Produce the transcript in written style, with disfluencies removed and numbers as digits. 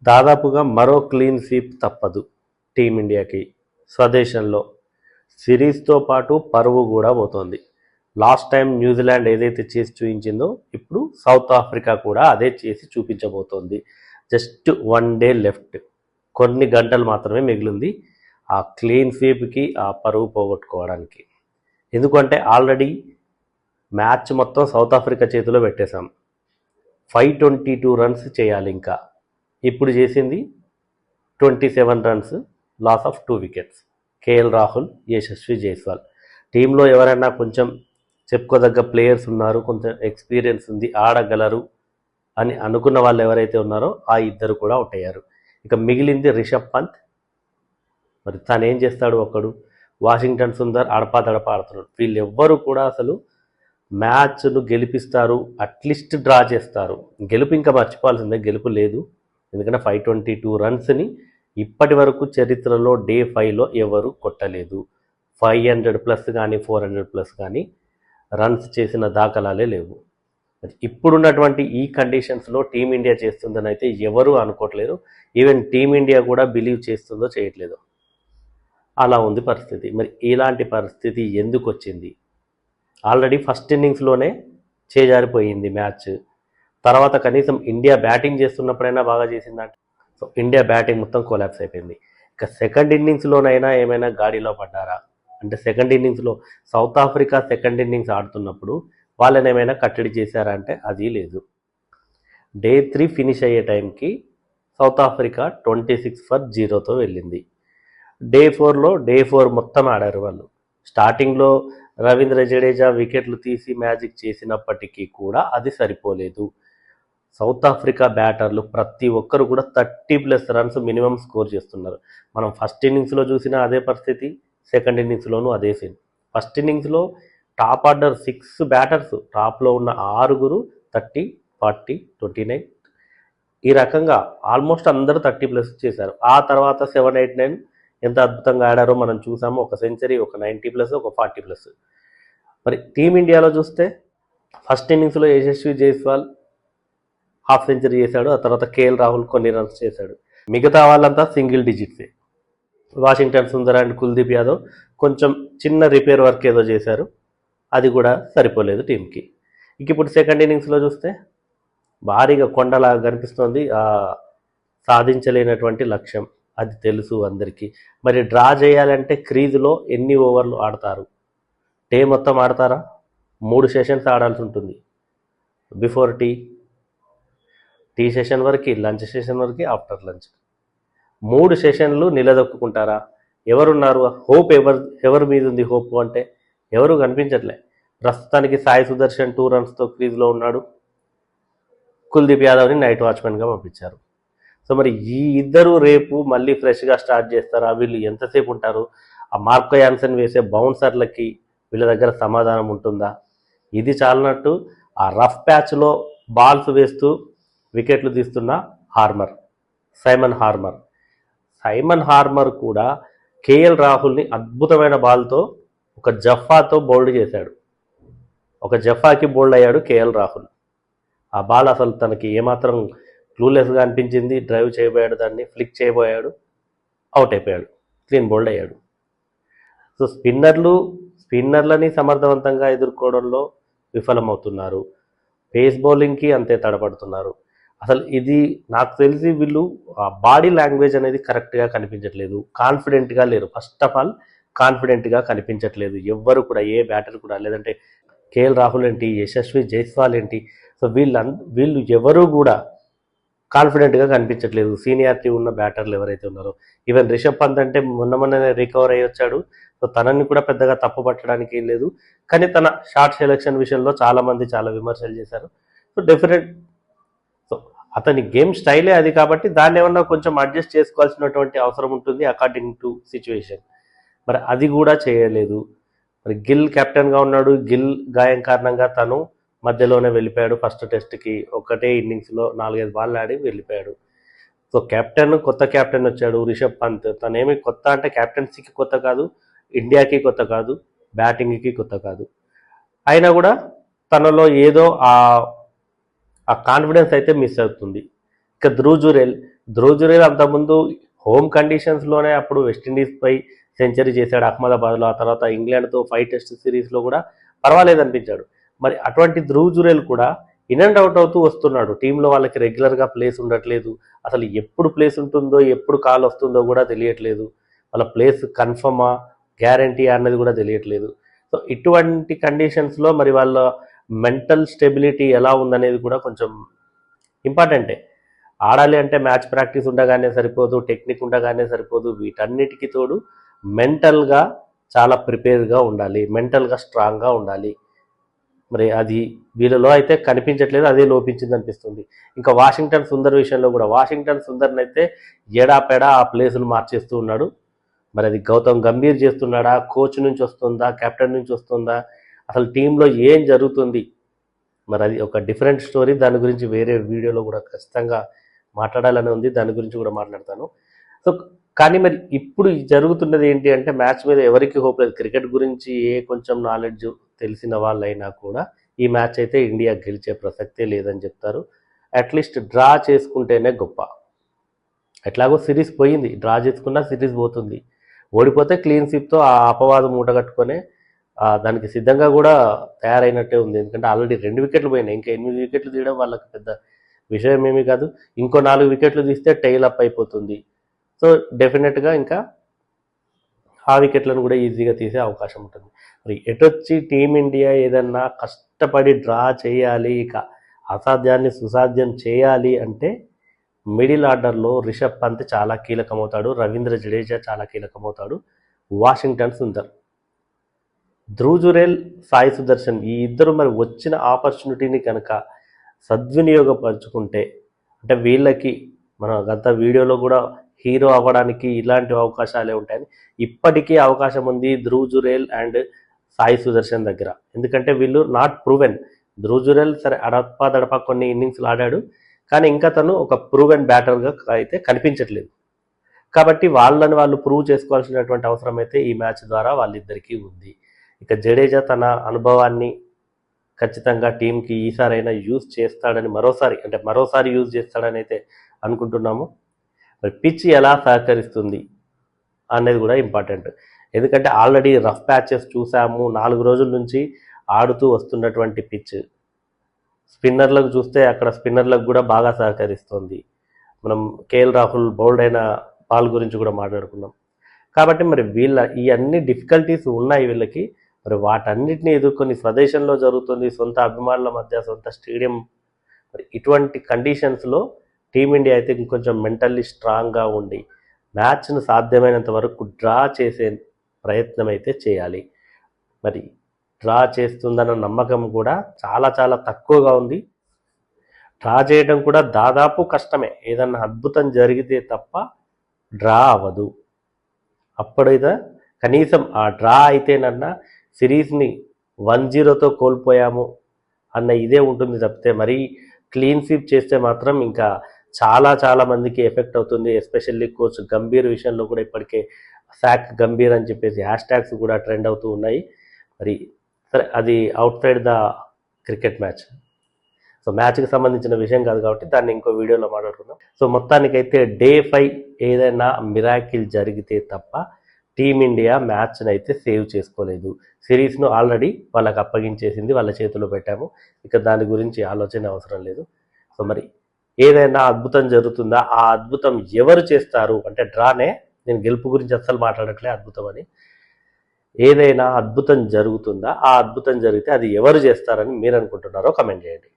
దాదాపుగా మరో clean sweep తప్పదు టీమిండియాకి. స్వదేశంలో సిరీస్తో పాటు పరువు కూడా పోతోంది. లాస్ట్ టైం న్యూజిలాండ్ ఏదైతే చేసి చూపించిందో ఇప్పుడు సౌత్ ఆఫ్రికా కూడా అదే చేసి చూపించబోతోంది. జస్ట్ 1 డే లెఫ్ట్, కొన్ని గంటలు మాత్రమే మిగిలింది ఆ క్లీన్ స్వీప్కి, ఆ పరువు పోగొట్టుకోవడానికి. ఎందుకంటే ఆల్రెడీ మ్యాచ్ మొత్తం సౌత్ ఆఫ్రికా చేతిలో పెట్టేశాం. 522 రన్స్ చేయాలి ఇంకా. ఇప్పుడు చేసింది 27 runs, loss of 2 wickets. KL Rahul, Yashasvi Jaiswal. టీంలో ఎవరైనా కొంచెం చెప్పుకోదగ్గ ప్లేయర్స్ ఉన్నారు, కొంచెం ఎక్స్పీరియన్స్ ఉంది, ఆడగలరు అని అనుకున్న వాళ్ళు ఎవరైతే ఉన్నారో ఆ ఇద్దరు కూడా అవుట్ అయ్యారు. ఇక మిగిలింది రిషబ్ పంత్. మరి తను ఏం చేస్తాడు? ఒకడు వాషింగ్టన్ సుందర్ అడపాదడపా ఆడుతున్నాడు. వీళ్ళెవ్వరూ కూడా అసలు మ్యాచ్ను గెలిపిస్తారు, అట్లీస్ట్ డ్రా చేస్తారు. గెలుపు ఇంకా మర్చిపోవాల్సిందే, గెలుపు లేదు. ఎందుకంటే 522 రన్స్ని ఇప్పటి వరకు చరిత్రలో డే 5లో ఎవరు కొట్టలేదు. 500+ కానీ 400+ కానీ రన్స్ చేసిన దాఖలాలే లేవు. ఇప్పుడున్నటువంటి ఈ కండిషన్స్లో టీమిండియా చేస్తుందని అయితే ఎవరు అనుకోవట్లేరు. ఈవెన్ టీమిండియా కూడా బిలీవ్ చేస్తుందో చేయట్లేదో అలా ఉంది పరిస్థితి. మరి ఇలాంటి పరిస్థితి ఎందుకు వచ్చింది? ఆల్రెడీ ఫస్ట్ ఇన్నింగ్స్లోనే చేజారిపోయింది మ్యాచ్. తర్వాత కనీసం ఇండియా బ్యాటింగ్ చేస్తున్నప్పుడైనా బాగా చేసిందంటే సో ఇండియా బ్యాటింగ్ మొత్తం కొలాప్స్ అయిపోయింది. ఇక సెకండ్ ఇన్నింగ్స్లోనైనా ఏమైనా గాడిలో పడ్డారా అంటే సెకండ్ ఇన్నింగ్స్లో సౌత్ ఆఫ్రికా సెకండ్ ఇన్నింగ్స్ ఆడుతున్నప్పుడు వాళ్ళని ఏమైనా కట్టడి చేశారా అంటే అది లేదు. డే 3 ఫినిష్ అయ్యే టైంకి సౌత్ ఆఫ్రికా 26 ఫర్ 0తో వెళ్ళింది. డే 4 మొత్తం ఆడారు వాళ్ళు. స్టార్టింగ్లో రవీంద్ర జడేజా వికెట్లు తీసి మ్యాజిక్ చేసినప్పటికీ కూడా అది సరిపోలేదు. సౌత్ ఆఫ్రికా బ్యాటర్లు ప్రతి ఒక్కరు కూడా 30+ రన్స్ మినిమం స్కోర్ చేస్తున్నారు. మనం ఫస్ట్ ఇన్నింగ్స్లో చూసినా అదే పరిస్థితి, సెకండ్ ఇన్నింగ్స్లోనూ అదే సీన్. ఫస్ట్ ఇన్నింగ్స్లో టాప్ ఆర్డర్ 6 బ్యాటర్స్, టాప్లో ఉన్న 6 30, 40, 29 ఈ రకంగా ఆల్మోస్ట్ అందరూ 30+ చేశారు. ఆ తర్వాత 7, 8, 9 ఎంత అద్భుతంగా ఆడారో మనం చూసాము. ఒక సెంచరీ, ఒక 90+, ఒక 40+. మరి టీమిండియాలో చూస్తే ఫస్ట్ ఇన్నింగ్స్లో యశస్వి జైస్వాల్ హాఫ్ సెంచరీ చేశాడు. ఆ తర్వాత కేఎల్ రాహుల్ కొన్ని రన్స్ చేశాడు. మిగతా వాళ్ళంతా సింగిల్ డిజిట్సే. వాషింగ్టన్ సుందర్ అండ్ కుల్దీప్ యాదవ్ కొంచెం చిన్న రిపేర్ వర్క్ ఏదో చేశారు, అది కూడా సరిపోలేదు టీంకి. ఇక ఇప్పుడు సెకండ్ ఇన్నింగ్స్లో చూస్తే భారీగా కొండలాగా కనిపిస్తోంది సాధించలేనటువంటి లక్ష్యం, అది తెలుసు అందరికీ. మరి డ్రా చేయాలంటే క్రీజులో ఎన్ని ఓవర్లు ఆడతారు? డే మొత్తం ఆడతారా? 3 సెషన్స్ ఆడాల్సి ఉంటుంది. బిఫోర్ టీ సెషన్ వరకు, లంచ్ సెషన్ వరకు, ఆఫ్టర్ లంచ్ 3 సెషన్లు నిలదొక్కుంటారా? ఎవరున్నారు? హోప్ ఎవరి మీద ఉంది? హోప్ అంటే ఎవరు కనిపించట్లే. ప్రస్తుతానికి సాయి సుదర్శన్ 2 రన్స్తో క్రీజ్లో ఉన్నాడు. కుల్దీప్ యాదవ్ని నైట్ వాచ్మెన్గా పంపించారు. సో మరి ఈ ఇద్దరు రేపు మళ్ళీ ఫ్రెష్గా స్టార్ట్ చేస్తారా? వీళ్ళు ఎంతసేపు ఉంటారు? ఆ మార్కో యాన్సన్ వేసే బౌన్సర్లకి వీళ్ళ దగ్గర సమాధానం ఉంటుందా? ఇది చాలన్నట్టు ఆ రఫ్ ప్యాచ్లో బాల్స్ వేస్తూ వికెట్లు తీస్తున్న సైమన్ హార్మర్ కూడా కేఎల్ రాహుల్ని అద్భుతమైన బాల్తో ఒక జఫాతో బౌల్డ్ చేశాడు. ఒక జఫాకి బౌల్డ్ అయ్యాడు కేఎల్ రాహుల్. ఆ బాల్ అసలు తనకి ఏమాత్రం క్లూలెస్గా అనిపించింది. డ్రైవ్ చేయబోయాడు, దాన్ని ఫ్లిక్ చేయబోయాడు, అవుట్ అయిపోయాడు, క్లీన్ బౌల్డ్ అయ్యాడు. సో స్పిన్నర్లని సమర్థవంతంగా ఎదుర్కోవడంలో విఫలమవుతున్నారు. పేస్ బౌలింగ్కి అంతే తడబడుతున్నారు. అసలు ఇది నాకు తెలిసి వీళ్ళు బాడీ లాంగ్వేజ్ అనేది కరెక్ట్గా కనిపించట్లేదు, కాన్ఫిడెంట్గా లేరు. ఫస్ట్ ఆఫ్ ఆల్ కాన్ఫిడెంట్గా కనిపించట్లేదు ఎవ్వరు కూడా, ఏ బ్యాటర్ కూడా. లేదంటే కేఎల్ రాహుల్ ఏంటి, యశస్వి జైస్వాల్ ఏంటి, సో వీళ్ళు ఎవరు కూడా కాన్ఫిడెంట్గా కనిపించట్లేదు. సీనియారిటీ ఉన్న బ్యాటర్లు ఎవరైతే ఉన్నారో, ఈవెన్ రిషబ్ పంత్ అంటే మొన్ననే రికవర్ అయ్యి వచ్చాడు. సో తనని కూడా పెద్దగా తప్పు పట్టడానికి ఏం లేదు. కానీ తన షార్ట్ సెలెక్షన్ విషయంలో చాలామంది చాలా విమర్శలు చేశారు. సో అతని గేమ్ స్టైలే అది, కాబట్టి దాన్ని ఏమన్నా కొంచెం అడ్జస్ట్ చేసుకోవాల్సినటువంటి అవసరం ఉంటుంది అకార్డింగ్ టు సిచ్యువేషన్. మరి అది కూడా చేయలేదు. మరి గిల్ కెప్టెన్గా ఉన్నాడు. గిల్ గాయం కారణంగా తను మధ్యలోనే వెళ్ళిపోయాడు. ఫస్ట్ టెస్ట్కి ఒకటే ఇన్నింగ్స్లో 4-5 బాల్ ఆడి వెళ్ళిపోయాడు. సో కొత్త కెప్టెన్ వచ్చాడు రిషబ్ పంత్. తనేమి కొత్త అంటే కెప్టెన్సీకి కొత్త కాదు, ఇండియాకి కొత్త కాదు, బ్యాటింగ్కి కొత్త కాదు. అయినా కూడా తనలో ఏదో ఆ కాన్ఫిడెన్స్ అయితే మిస్ అవుతుంది. ఇక ధ్రువ్ ధ్రువ్ జురేల్ అంతకుముందు హోమ్ కండిషన్స్లోనే అప్పుడు వెస్టిండీస్పై సెంచరీ చేశాడు అహ్మదాబాద్లో. ఆ తర్వాత ఇంగ్లాండ్తో 5 టెస్ట్ సిరీస్లో కూడా పర్వాలేదు అనిపించాడు. మరి అటువంటి ధ్రువ్ జురేల్ కూడా ఇన్ అండ్ అవుట్ అవుతూ వస్తున్నాడు. టీంలో వాళ్ళకి రెగ్యులర్గా ప్లేస్ ఉండట్లేదు. అసలు ఎప్పుడు ప్లేస్ ఉంటుందో ఎప్పుడు కాల్ వస్తుందో కూడా తెలియట్లేదు. వాళ్ళ ప్లేస్ కన్ఫర్మా గ్యారంటీ అన్నది కూడా తెలియట్లేదు. సో ఇటువంటి కండిషన్స్లో మరి వాళ్ళ మెంటల్ స్టెబిలిటీ ఎలా ఉందనేది కూడా కొంచెం ఇంపార్టెంటే. ఆడాలి అంటే మ్యాచ్ ప్రాక్టీస్ ఉండగానే సరిపోదు, టెక్నిక్ ఉండగానే సరిపోదు. వీటన్నిటికీ తోడు మెంటల్గా చాలా ప్రిపేర్గా ఉండాలి, మెంటల్గా స్ట్రాంగ్గా ఉండాలి. మరి అది వీళ్ళలో అయితే కనిపించట్లేదు, అదే లోపించింది అనిపిస్తుంది. ఇంకా వాషింగ్టన్ సుందర్ విషయంలో కూడా వాషింగ్టన్ సుందర్ని అయితే ఏడాపెడా ఆ ప్లేసులు మార్చేస్తూ ఉన్నాడు. మరి అది గౌతమ్ గంభీర్ చేస్తున్నాడా, కోచ్ నుంచి వస్తుందా, కెప్టెన్ నుంచి వస్తుందా, అసలు టీంలో ఏం జరుగుతుంది? మరి అది ఒక డిఫరెంట్ స్టోరీ. దాని గురించి వేరే వీడియోలో కూడా ఖచ్చితంగా మాట్లాడాలని ఉంది, దాని గురించి కూడా మాట్లాడతాను. సో కానీ మరి ఇప్పుడు జరుగుతున్నది ఏంటి అంటే మ్యాచ్ మీద ఎవరికి హోప్ లేదు. క్రికెట్ గురించి ఏ కొంచెం నాలెడ్జ్ తెలిసిన వాళ్ళైనా కూడా ఈ మ్యాచ్ అయితే ఇండియా గెలిచే ప్రసక్తే లేదని చెప్తారు. అట్లీస్ట్ డ్రా చేసుకుంటేనే గొప్ప. ఎట్లాగో సిరీస్ పోయింది, డ్రా చేసుకున్నా సిరీస్ పోతుంది. ఓడిపోతే క్లీన్ స్వీప్తో ఆ అపవాదం మూటగట్టుకొని దానికి సిద్ధంగా కూడా తయారైనట్టే ఉంది. ఎందుకంటే ఆల్రెడీ 2 వికెట్లు పోయినాయి, ఇంకా 8 వికెట్లు తీయడం వాళ్ళకి పెద్ద విషయం ఏమీ కాదు. ఇంకో 4 వికెట్లు తీస్తే టైల్ అప్ అయిపోతుంది. సో డెఫినెట్గా ఇంకా ఆ వికెట్లను కూడా ఈజీగా తీసే అవకాశం ఉంటుంది. మరి ఎటొచ్చి టీమిండియా ఏదన్నా కష్టపడి డ్రా చేయాలి, ఇక అసాధ్యాన్ని సుసాధ్యం చేయాలి అంటే మిడిల్ ఆర్డర్లో రిషబ్ పంత్ చాలా కీలకమవుతాడు, రవీంద్ర జడేజా చాలా కీలకమవుతాడు, వాషింగ్టన్ సుందర్, ధ్రువ్ జురేల్, సాయి సుదర్శన్ ఈ ఇద్దరు మరి వచ్చిన ఆపర్చునిటీని కనుక సద్వినియోగపరుచుకుంటే అంటే వీళ్ళకి మన గత వీడియోలో కూడా హీరో అవ్వడానికి ఇలాంటి అవకాశాలే ఉంటాయని ఇప్పటికీ అవకాశం ఉంది ధ్రువ్ జురేల్ అండ్ సాయి సుదర్శన్ దగ్గర. ఎందుకంటే వీళ్ళు నాట్ ప్రూవెన్. ధ్రువ్ జురేల్ సరే అడపా కొన్ని ఇన్నింగ్స్లు ఆడాడు, కానీ ఇంకా తను ఒక ప్రూవెన్ బ్యాటర్గా అయితే కనిపించట్లేదు. కాబట్టి వాళ్ళని వాళ్ళు ప్రూవ్ చేసుకోవాల్సినటువంటి అవసరం అయితే ఈ మ్యాచ్ ద్వారా వాళ్ళిద్దరికీ ఉంది. ఇక జడేజా తన అనుభవాన్ని ఖచ్చితంగా టీంకి ఈసారైనా యూజ్ చేస్తాడని మరోసారి యూజ్ చేస్తాడని అయితే అనుకుంటున్నాము. మరి పిచ్ ఎలా సహకరిస్తుంది అనేది కూడా ఇంపార్టెంట్. ఎందుకంటే ఆల్రెడీ రఫ్ ప్యాచెస్ చూసాము, 4 రోజుల నుంచి ఆడుతూ వస్తున్నటువంటి పిచ్. స్పిన్నర్లకు చూస్తే అక్కడ స్పిన్నర్లకు కూడా బాగా సహకరిస్తుంది. మనం కేఎల్ రాహుల్ బౌల్డ్ అయిన బాల్ గురించి కూడా మాట్లాడుకున్నాం. కాబట్టి మరి ఈ అన్ని డిఫికల్టీస్ ఉన్నాయి వీళ్ళకి. మరి వాటన్నిటిని ఎదుర్కొని స్వదేశంలో జరుగుతుంది, సొంత అభిమానుల మధ్య, సొంత స్టేడియం. మరి ఇటువంటి కండిషన్స్లో టీమిండియా అయితే ఇంకొంచెం మెంటల్లీ స్ట్రాంగ్గా ఉండి మ్యాచ్ను సాధ్యమైనంత వరకు డ్రా చేసే ప్రయత్నం అయితే చేయాలి. మరి డ్రా చేస్తుందన్న నమ్మకం కూడా చాలా చాలా తక్కువగా ఉంది. డ్రా చేయడం కూడా దాదాపు కష్టమే. ఏదన్నా అద్భుతం జరిగితే తప్ప డ్రా అవ్వదు. అప్పుడైతే కనీసం ఆ డ్రా అయితేనన్నా సిరీస్ని 1-0తో కోల్పోయాము అన్న ఇదే ఉంటుంది తప్పితే మరీ క్లీన్ స్వీప్ చేస్తే మాత్రం ఇంకా చాలా చాలా మందికి ఎఫెక్ట్ అవుతుంది. ఎస్పెషల్లీ కోచ్ గంభీర్ విషయంలో కూడా ఇప్పటికే సాక్ గంభీర్ అని చెప్పేసి హ్యాష్ట్యాగ్స్ కూడా ట్రెండ్ అవుతూ ఉన్నాయి. మరి సరే అది outside the cricket match, so మ్యాచ్కి సంబంధించిన విషయం కాదు కాబట్టి దాన్ని ఇంకో వీడియోలో మాట్లాడుకుందాం. సో మొత్తానికైతే డే 5 ఏదైనా మిరాకిల్ జరిగితే తప్ప టీమిండియా మ్యాచ్ని అయితే సేవ్ చేసుకోలేదు. సిరీస్ను ఆల్రెడీ వాళ్ళకి అప్పగించేసింది, వాళ్ళ చేతిలో పెట్టాము. ఇక దాని గురించి ఆలోచన అవసరం లేదు. సో మరి ఏదైనా అద్భుతం జరుగుతుందా? ఆ అద్భుతం ఎవరు చేస్తారు అంటే డ్రానే, నేను గెలుపు గురించి అస్సలు మాట్లాడట్లే అద్భుతం అని. ఏదైనా అద్భుతం జరుగుతుందా? ఆ అద్భుతం జరిగితే అది ఎవరు చేస్తారని మీరు అనుకుంటున్నారో కమెంట్ చేయండి.